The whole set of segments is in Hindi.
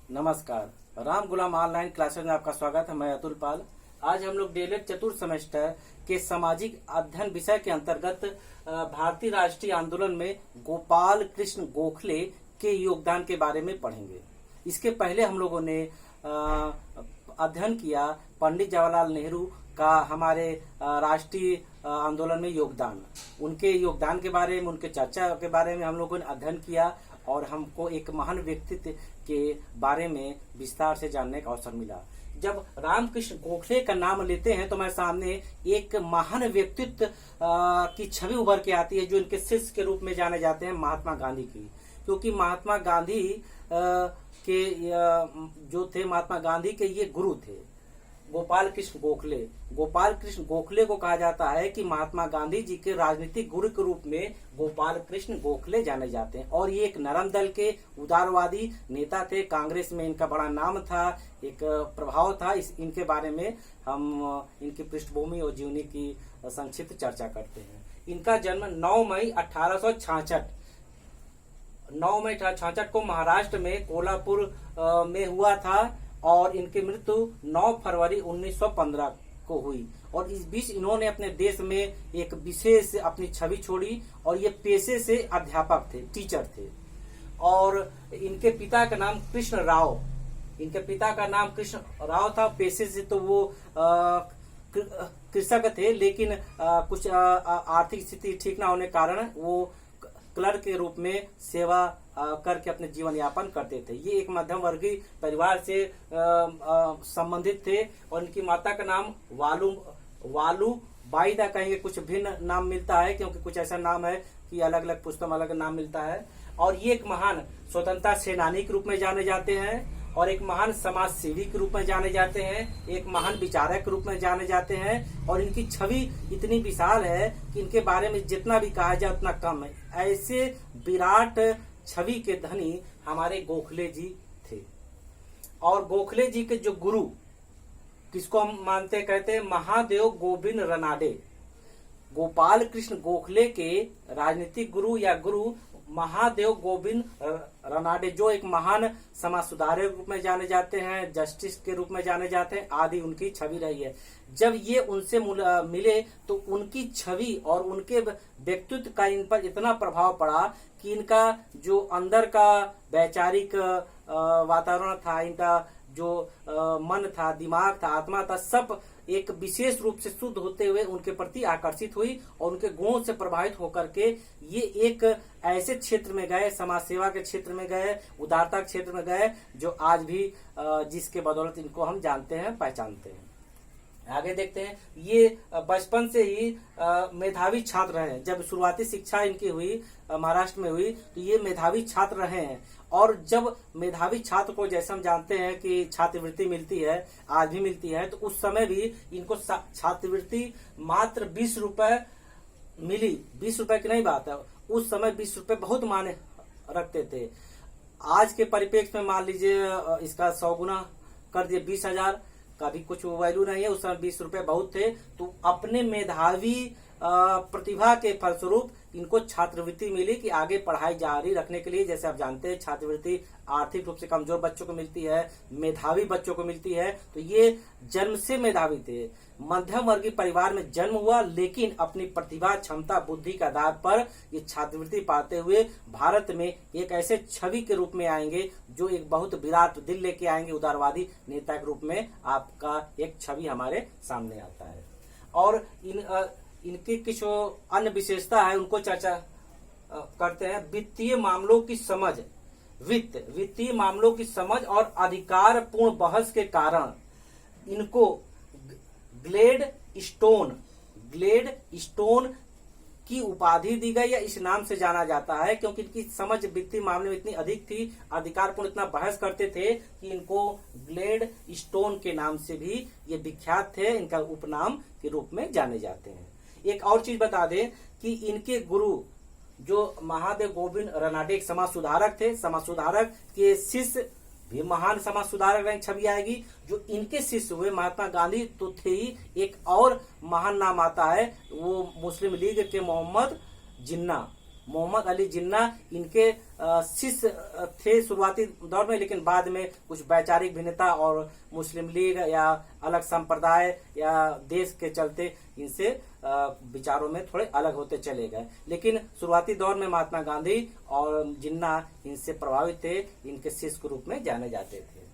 नमस्कार। राम गुलाम ऑनलाइन क्लासेस में आपका स्वागत है। मैं अतुल पाल। आज हम लोग डीएलएड चतुर्थ सेमेस्टर के सामाजिक अध्ययन विषय के अंतर्गत भारतीय राष्ट्रीय आंदोलन में गोपाल कृष्ण गोखले के योगदान के बारे में पढ़ेंगे। इसके पहले हम लोगों ने अध्ययन किया पंडित जवाहरलाल नेहरू का हमारे राष्ट्रीय आंदोलन में योगदान, उनके योगदान के बारे में, उनके चर्चा के बारे में हम लोगों ने अध्ययन किया और हमको एक महान व्यक्तित्व के बारे में विस्तार से जानने का अवसर मिला। जब रामकृष्ण गोखले का नाम लेते हैं तो हमारे सामने एक महान व्यक्तित्व की छवि उभर के आती है, जो इनके शिष्य के रूप में जाने जाते हैं महात्मा गांधी की। क्योंकि महात्मा गांधी के जो थे, महात्मा गांधी के ये गुरु थे गोपाल कृष्ण गोखले। गोपाल कृष्ण गोखले को कहा जाता है कि महात्मा गांधी जी के राजनीतिक गुरु के रूप में गोपाल कृष्ण गोखले जाने जाते हैं। और ये एक नरम दल के उदारवादी नेता थे। कांग्रेस में इनका बड़ा नाम था, एक प्रभाव था। इनके बारे में हम इनकी पृष्ठभूमि और जीवनी की संक्षिप्त चर्चा करते हैं। इनका जन्म 9 मई 1866 को महाराष्ट्र में कोल्हापुर में हुआ था और इनकी मृत्यु 9 फरवरी 1915 को हुई। और इस बीच इन्होंने अपने देश में एक विशेष अपनी छवि छोड़ी और ये पेशे से अध्यापक थे, टीचर थे। और इनके पिता का नाम कृष्ण राव, इनके पिता का नाम कृष्ण राव था। पेशे से तो वो कृषक थे, लेकिन कुछ आर्थिक स्थिति ठीक ना होने के कारण वो क्लर्क के रूप में सेवा करके अपने जीवन यापन करते थे। ये एक मध्यम वर्गीय परिवार से संबंधित थे और इनकी माता का नाम वालू बाईदा कहेंगे, कुछ भिन्न नाम मिलता है क्योंकि कुछ ऐसा नाम है कि अलग अलग पुस्तक में अलग नाम मिलता है। और ये एक महान स्वतंत्रता सेनानी के रूप में जाने जाते हैं और एक महान समाज सेवी के रूप में जाने जाते हैं, एक महान विचारक के रूप में जाने जाते हैं। और इनकी छवि इतनी विशाल है कि इनके बारे में जितना भी कहा जाए उतना कम है। ऐसे विराट छवि के धनी हमारे गोखले जी थे। और गोखले जी के जो गुरु, किसको हम मानते कहते हैं, महादेव गोविंद रनाडे। गोपाल कृष्ण गोखले के राजनीतिक गुरु या गुरु महादेव गोविंद रनाडे, जो एक महान समाज सुधारक के रूप में जाने जाते हैं, जस्टिस के रूप में जाने जाते हैं आदि उनकी छवि रही है। जब ये उनसे मिले तो उनकी छवि और उनके व्यक्तित्व का इन पर इतना प्रभाव पड़ा कि इनका जो अंदर का वैचारिक वातावरण था, इनका जो मन था, दिमाग था, आत्मा था, सब एक विशेष रूप से शुद्ध होते हुए उनके प्रति आकर्षित हुई और उनके गुणों से प्रभावित होकर के ये एक ऐसे क्षेत्र में गए, समाज सेवा के क्षेत्र में गए, उदारता के क्षेत्र में गए, जो आज भी जिसके बदौलत इनको हम जानते हैं, पहचानते हैं। आगे देखते हैं। ये बचपन से ही मेधावी छात्र रहे हैं। जब शुरुआती शिक्षा इनकी हुई महाराष्ट्र में हुई तो ये मेधावी छात्र रहे हैं। और जब मेधावी छात्र को, जैसे हम जानते हैं कि छात्रवृत्ति मिलती है, आज भी मिलती है, तो उस समय भी इनको छात्रवृत्ति मात्र 20 रुपए मिली। 20 रुपए की नहीं बात है, उस समय 20 रुपए बहुत मायने रखते थे। आज के परिप्रेक्ष्य में मान लीजिए इसका 100 गुना कर दिए, 20,000 का भी कुछ वैल्यू नहीं है। उस समय 20 रुपए बहुत थे। तो अपने मेधावी प्रतिभा के फलस्वरूप इनको छात्रवृत्ति मिली कि आगे पढ़ाई जारी रखने के लिए। जैसे आप जानते हैं, छात्रवृत्ति आर्थिक रूप से कमजोर बच्चों को मिलती है, मेधावी बच्चों को मिलती है। तो ये जन्म से मेधावी थे। मध्यम वर्गीय परिवार में जन्म हुआ, लेकिन अपनी प्रतिभा, क्षमता, बुद्धि के आधार पर ये छात्रवृत्ति पाते हुए भारत में एक ऐसे छवि के रूप में आएंगे, जो एक बहुत विराट दिल लेके आएंगे, उदारवादी नेता के रूप में आपका एक छवि हमारे सामने आता है। और इनकी कुछ अन्य विशेषता है, उनको चर्चा करते हैं। वित्तीय मामलों की समझ, वित्तीय मामलों की समझ और अधिकार पूर्ण बहस के कारण इनको ग्लेड स्टोन की उपाधि दी गई या इस नाम से जाना जाता है, क्योंकि इनकी समझ वित्तीय मामले में इतनी अधिक थी, अधिकारपूर्ण इतना बहस करते थे कि इनको ग्लेड स्टोन के नाम से भी ये विख्यात थे, इनका उपनाम के रूप में जाने जाते हैं। एक और चीज बता दें कि इनके गुरु जो महादेव गोविंद रनाडे एक समाज सुधारक थे। समाज सुधारक के शिष्य भी महान समाज सुधारक रहे, छवि आएगी। जो इनके शिष्य हुए महात्मा गांधी तो थे ही, एक और महान नाम आता है, वो मुस्लिम लीग के मोहम्मद जिन्ना। मोहम्मद अली जिन्ना इनके शिष्य थे शुरुआती दौर में, लेकिन बाद में कुछ वैचारिक भिन्नता और मुस्लिम लीग या अलग संप्रदाय या देश के चलते इनसे विचारों में थोड़े अलग होते चले गए। लेकिन शुरुआती दौर में महात्मा गांधी और जिन्ना इनसे प्रभावित थे, इनके शिष्य के रूप में जाने जाते थे।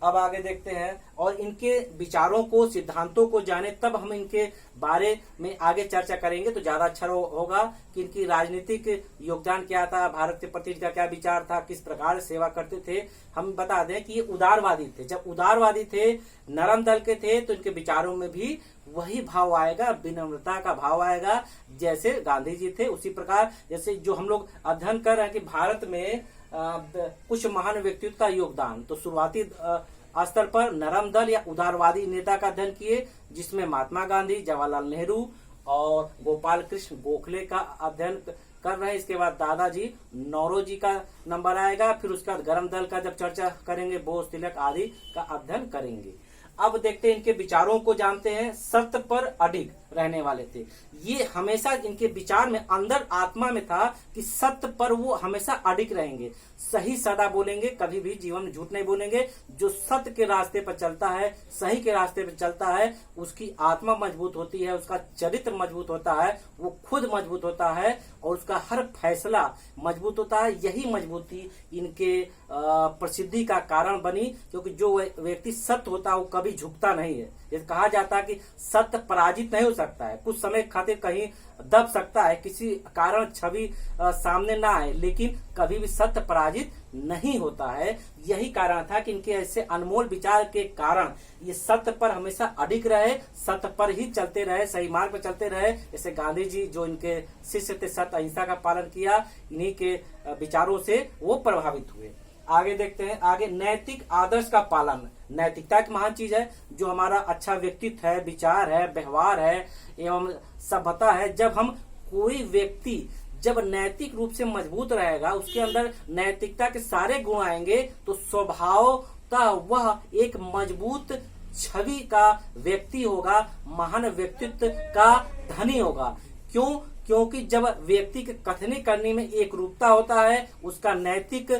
अब आगे देखते हैं और इनके विचारों को, सिद्धांतों को जाने तब हम इनके बारे में आगे चर्चा करेंगे तो ज्यादा अच्छा होगा कि इनकी राजनीतिक योगदान क्या था, भारत के प्रति इनका क्या विचार था, किस प्रकार सेवा करते थे। हम बता दें कि ये उदारवादी थे। जब उदारवादी थे, नरम दल के थे, तो इनके विचारों में भी वही भाव आएगा, विनम्रता का भाव आएगा जैसे गांधी जी थे। उसी प्रकार जैसे जो हम लोग अध्ययन कर रहे हैं कि भारत में कुछ महान व्यक्तित्व का योगदान, तो शुरुआती स्तर पर नरम दल या उदारवादी नेता का अध्ययन किए, जिसमें महात्मा गांधी, जवाहरलाल नेहरू और गोपाल कृष्ण गोखले का अध्ययन कर रहे हैं। इसके बाद दादाजी नौरोजी का नंबर आएगा। फिर उसके बाद गरम दल का जब चर्चा करेंगे, बोस, तिलक आदि का अध्ययन करेंगे। अब देखते हैं इनके विचारों को जानते हैं। सत्य पर अडिग रहने वाले थे। ये हमेशा इनके विचार में अंदर आत्मा में था कि सत्य पर वो हमेशा अडिग रहेंगे, सही सदा बोलेंगे, कभी भी जीवन में झूठ नहीं बोलेंगे। जो सत्य के रास्ते पर चलता है, सही के रास्ते पर चलता है, उसकी आत्मा मजबूत होती है, उसका चरित्र मजबूत होता है, वो खुद मजबूत होता है और उसका हर फैसला मजबूत होता है। यही मजबूती इनके प्रसिद्धि का कारण बनी, क्योंकि जो व्यक्ति सत्य होता है वो कभी झुकता नहीं है। ये कहा जाता है कि सत्य पराजित नहीं हो सकता है, कुछ समय खातिर कहीं दब सकता है, किसी कारण छवि सामने ना आए, लेकिन कभी भी सत्य पराजित नहीं होता है। यही कारण था कि इनके ऐसे अनमोल विचार के कारण ये सत्य पर हमेशा अडिग रहे, सत्य पर ही चलते रहे, सही मार्ग पर चलते रहे। जैसे गांधी जी जो इनके शिष्य थे, सत्य अहिंसा का पालन किया, इन्हीं के विचारों से वो प्रभावित हुए। आगे देखते हैं। आगे नैतिक आदर्श का पालन, नैतिकता एक महान चीज है। जो हमारा अच्छा व्यक्तित्व है, विचार है, व्यवहार है एवं सभ्यता है, जब हम कोई व्यक्ति जब नैतिक रूप से मजबूत रहेगा, उसके अंदर नैतिकता के सारे गुण आएंगे, तो स्वभावतः वह एक मजबूत छवि का व्यक्ति होगा, महान व्यक्तित्व का धनी होगा। क्यों? क्योंकि जब व्यक्ति के कथनी करने में एक रूपता होता है, उसका नैतिक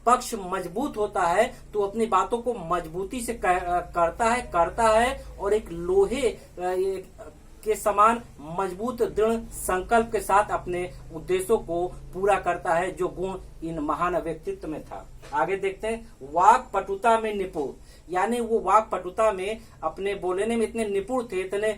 पक्ष मजबूत होता है, तो अपनी बातों को मजबूती से करता है और एक लोहे के समान मजबूत दृढ़ संकल्प के साथ अपने उद्देश्यों को पूरा करता है, जो गुण इन महान व्यक्तित्व में था। आगे देखते हैं। वाक पटुता में निपुण, यानी वो वाक पटुता में अपने बोलने में इतने निपुण थे, इतने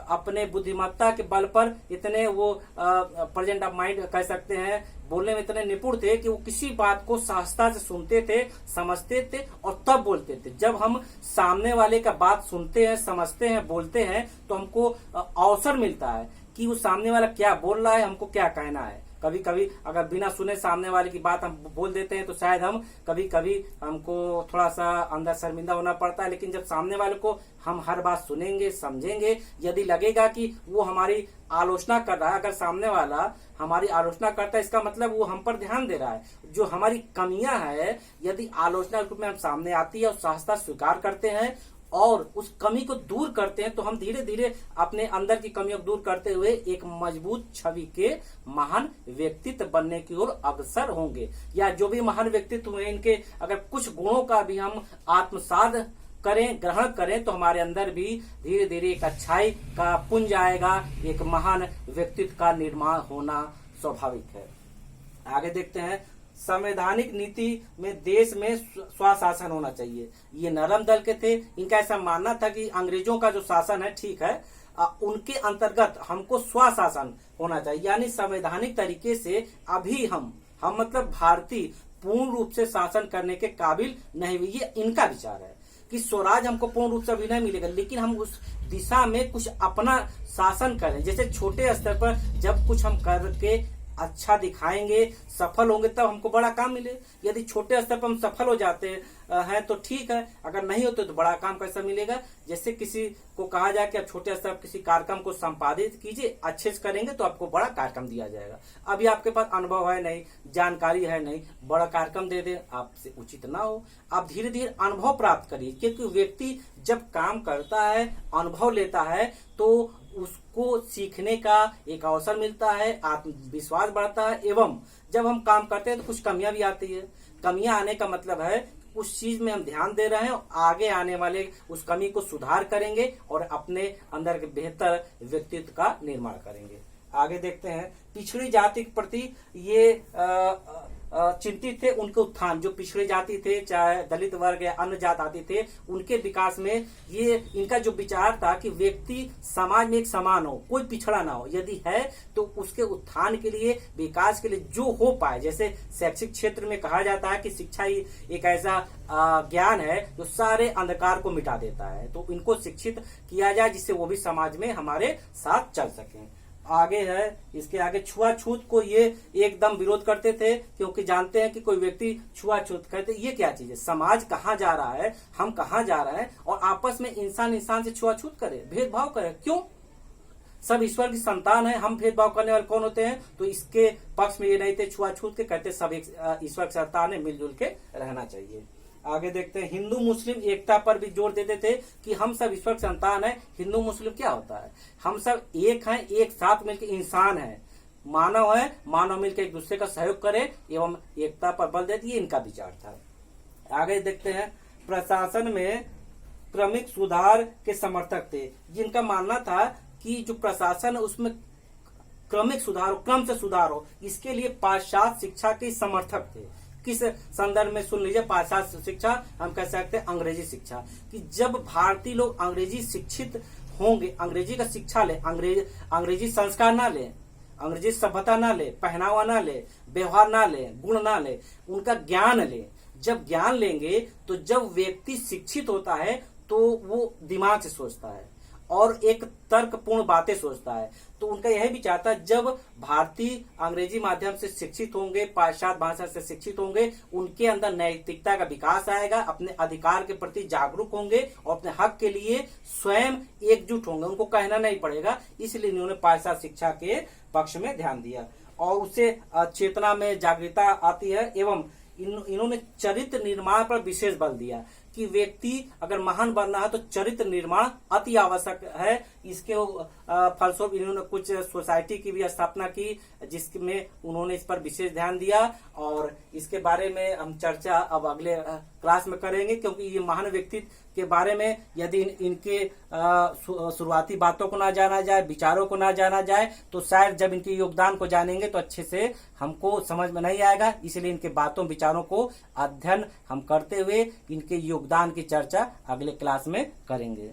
अपने बुद्धिमत्ता के बल पर इतने वो प्रेजेंट ऑफ माइंड कह सकते हैं, बोलने में इतने निपुण थे कि वो किसी बात को सहजता से सुनते थे, समझते थे और तब बोलते थे। जब हम सामने वाले का बात सुनते हैं, समझते हैं, बोलते हैं, तो हमको अवसर मिलता है कि वो सामने वाला क्या बोल रहा है, हमको क्या कहना है। कभी कभी अगर बिना सुने सामने वाले की बात हम बोल देते हैं तो शायद हम कभी हमको थोड़ा सा अंदर शर्मिंदा होना पड़ता है, लेकिन जब सामने वाले को हम हर बात सुनेंगे, समझेंगे, यदि लगेगा कि वो हमारी आलोचना कर रहा है, अगर सामने वाला हमारी आलोचना करता है, इसका मतलब वो हम पर ध्यान दे रहा है। जो हमारी कमियां है, यदि आलोचना के रूप में हम सामने आती है और सहजता स्वीकार करते हैं और उस कमी को दूर करते हैं, तो हम धीरे धीरे अपने अंदर की कमियों को दूर करते हुए एक मजबूत छवि के महान व्यक्तित्व बनने की ओर अग्रसर होंगे। या जो भी महान व्यक्तित्व हुए, इनके अगर कुछ गुणों का भी हम आत्मसात करें, ग्रहण करें, तो हमारे अंदर भी धीरे धीरे एक अच्छाई का पुंज आएगा, एक महान व्यक्तित्व का निर्माण होना स्वाभाविक है। आगे देखते हैं। संवैधानिक नीति में देश में स्वशासन होना चाहिए। ये नरम दल के थे, इनका ऐसा मानना था कि अंग्रेजों का जो शासन है, ठीक है, उनके अंतर्गत हमको स्वशासन होना चाहिए, यानी संवैधानिक तरीके से अभी हम मतलब भारतीय पूर्ण रूप से शासन करने के काबिल नहीं हुई। ये इनका विचार है कि स्वराज हमको पूर्ण रूप से अभी नहीं मिलेगा, लेकिन हम उस दिशा में कुछ अपना शासन करें। जैसे छोटे स्तर पर जब कुछ हम करके अच्छा दिखाएंगे, सफल होंगे, तब हमको बड़ा काम मिले। यदि छोटे स्तर पर हम सफल हो जाते हैं तो ठीक है, अगर नहीं होते तो बड़ा काम कैसा मिलेगा। जैसे किसी को कहा जाए कि आप छोटे स्तर पर किसी कार्यक्रम को संपादित कीजिए, अच्छे से करेंगे तो आपको बड़ा कार्यक्रम दिया जाएगा। अभी आपके पास अनुभव है नहीं, जानकारी है नहीं, बड़ा कार्यक्रम दे दे, आपसे उचित ना हो। आप धीरे धीरे अनुभव प्राप्त करिए, क्योंकि व्यक्ति जब काम करता है, अनुभव लेता है, तो उसको सीखने का एक अवसर मिलता है, आत्मविश्वास बढ़ता है, एवं जब हम काम करते हैं तो कुछ कमियां भी आती है। कमियां आने का मतलब है उस चीज में हम ध्यान दे रहे हैं और आगे आने वाले उस कमी को सुधार करेंगे और अपने अंदर के बेहतर व्यक्तित्व का निर्माण करेंगे। आगे देखते हैं, पिछड़ी जाति के प्रति ये चिंतित थे। उनके उत्थान, जो पिछड़ी जाति थे, चाहे दलित वर्ग या अन्य जात आदि थे, उनके विकास में ये इनका जो विचार था कि व्यक्ति समाज में एक समान हो, कोई पिछड़ा ना हो, यदि है तो उसके उत्थान के लिए, विकास के लिए जो हो पाए। जैसे शैक्षिक क्षेत्र में कहा जाता है कि शिक्षा ही एक ऐसा ज्ञान है जो सारे अंधकार को मिटा देता है, तो इनको शिक्षित किया जाए जिससे वो भी समाज में हमारे साथ चल सकें। आगे है, इसके आगे छुआछूत को ये एकदम विरोध करते थे, क्योंकि जानते हैं कि कोई व्यक्ति छुआछूत करते, ये क्या चीज है, समाज कहाँ जा रहा है, हम कहाँ जा रहे हैं, और आपस में इंसान इंसान से छुआछूत करे, भेदभाव करे, क्यों? सब ईश्वर की संतान है, हम भेदभाव करने वाले कौन होते हैं? तो इसके पक्ष में ये नहीं थे छुआछूत के, कहते सब एक ईश्वर की संतान है, मिलजुल के रहना चाहिए। आगे देखते हैं, हिंदू मुस्लिम एकता पर भी जोर देते थे कि हम सब ईश्वर की संतान है। हिंदू मुस्लिम क्या होता है? हम सब एक हैं, एक साथ मिलकर इंसान है, मानव है, मानव मिलकर एक दूसरे का सहयोग करे एवं एकता पर बल देती, ये इनका विचार था। आगे देखते हैं, प्रशासन में क्रमिक सुधार के समर्थक थे, जिनका मानना था कि जो प्रशासन है उसमें क्रमिक सुधार हो, क्रम से सुधार हो, इसके लिए पाश्चात्य शिक्षा के समर्थक थे। किस संदर्भ में? सुन लीजिए, पाश्चात्य शिक्षा हम कह सकते हैं अंग्रेजी शिक्षा, कि जब भारतीय लोग अंग्रेजी शिक्षित होंगे, अंग्रेजी का शिक्षा ले, अंग्रेजी संस्कार ना ले, अंग्रेजी सभ्यता ना ले, पहनावा ना ले, व्यवहार ना ले, गुण ना ले, उनका ज्ञान ले। जब ज्ञान लेंगे तो जब व्यक्ति शिक्षित होता है तो वो दिमाग से सोचता है और एक तर्कपूर्ण बातें सोचता है। तो उनका यही विचार था, जब भारतीय अंग्रेजी माध्यम से शिक्षित होंगे, पाश्चात्य भाषा से शिक्षित होंगे, उनके अंदर नैतिकता का विकास आएगा, अपने अधिकार के प्रति जागरूक होंगे और अपने हक के लिए स्वयं एकजुट होंगे, उनको कहना नहीं पड़ेगा। इसलिए इन्होंने पाश्चात्य शिक्षा के पक्ष में ध्यान दिया और उससे चेतना में जागरूकता आती है। एवं इन्होंने चरित्र निर्माण पर विशेष बल दिया कि व्यक्ति अगर महान बनना है तो चरित्र निर्माण अति आवश्यक है। इसके फलस्वरूप इन्होंने कुछ सोसाइटी की भी स्थापना की, जिसमें उन्होंने इस पर विशेष ध्यान दिया और इसके बारे में हम चर्चा अब अगले क्लास में करेंगे, क्योंकि ये महान व्यक्तित्व के बारे में यदि इनके शुरुआती बातों को ना जाना जाए, विचारों को ना जाना जाए, तो शायद जब इनके योगदान को जानेंगे तो अच्छे से हमको समझ में नहीं आएगा। इसलिए इनके बातों विचारों को अध्ययन हम करते हुए इनके योगदान की चर्चा अगले क्लास में करेंगे।